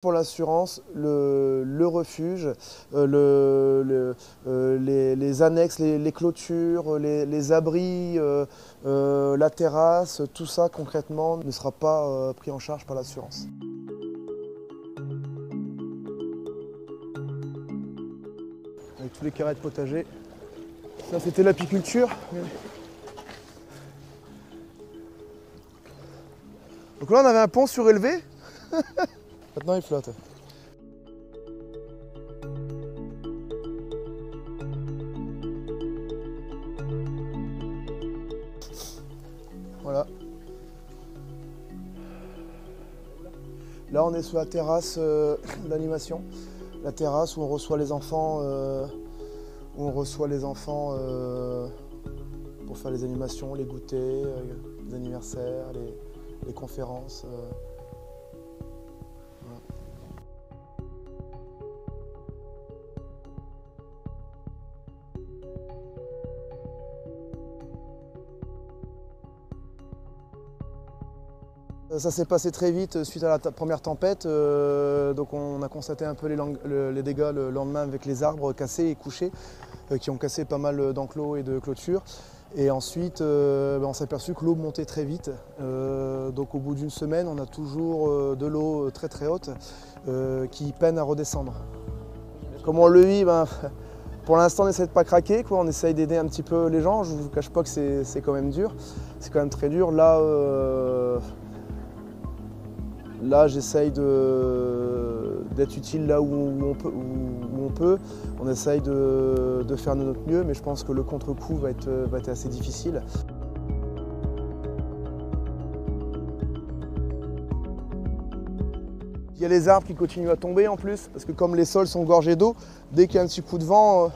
Pour l'assurance, le refuge, les annexes, les clôtures, les abris, la terrasse, tout ça concrètement ne sera pas pris en charge par l'assurance. Avec tous les carrés de potager. Ça c'était l'apiculture. Donc là on avait un pont surélevé. Maintenant il flotte. Voilà. Là on est sur la terrasse d'animation. La terrasse où on reçoit les enfants, pour faire les animations, les goûters, les anniversaires, les conférences. Voilà. Ça s'est passé très vite suite à la première tempête, donc on a constaté un peu les dégâts le lendemain avec les arbres cassés et couchés qui ont cassé pas mal d'enclos et de clôtures. Et ensuite on s'est aperçu que l'eau montait très vite, donc au bout d'une semaine on a toujours de l'eau très très haute qui peine à redescendre. Comment on le vit, pour l'instant on essaie de ne pas craquer, on essaye d'aider un petit peu les gens. Je ne vous cache pas que c'est quand même dur, c'est quand même très dur. Là, j'essaye d'être utile là où on peut. On essaye de faire de notre mieux, mais je pense que le contre-coup va être assez difficile. Il y a les arbres qui continuent à tomber en plus, parce que comme les sols sont gorgés d'eau, dès qu'il y a un petit coup de vent,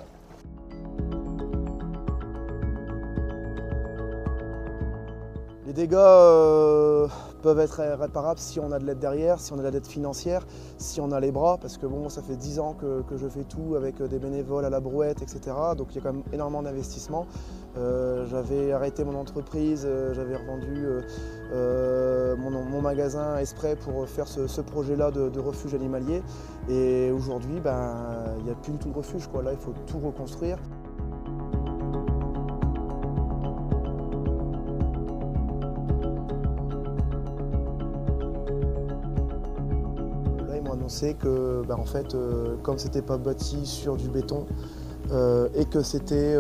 les dégâts peuvent être réparables si on a de l'aide derrière, si on a de l'aide financière, si on a les bras, parce que bon, ça fait 10 ans que je fais tout avec des bénévoles à la brouette, etc. Donc il y a quand même énormément d'investissement. J'avais arrêté mon entreprise, j'avais revendu mon magasin exprès pour faire ce projet-là de refuge animalier. Et aujourd'hui, il n'y a plus du tout de refuge, quoi. Là, il faut tout reconstruire. Annoncé que en fait, comme c'était pas bâti sur du béton et que c'était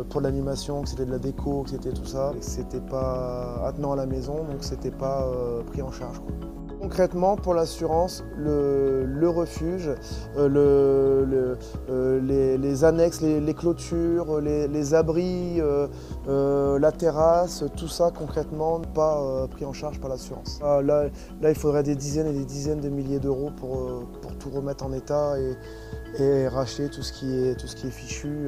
pour l'animation, que c'était de la déco, que c'était tout ça, c'était pas attenant à la maison, donc c'était pas pris en charge, quoi. Concrètement, pour l'assurance, le refuge, les annexes, les clôtures, les abris, la terrasse, tout ça concrètement pas pris en charge par l'assurance. Là, il faudrait des dizaines et des dizaines de milliers d'euros pour tout remettre en état et racheter tout ce qui est fichu.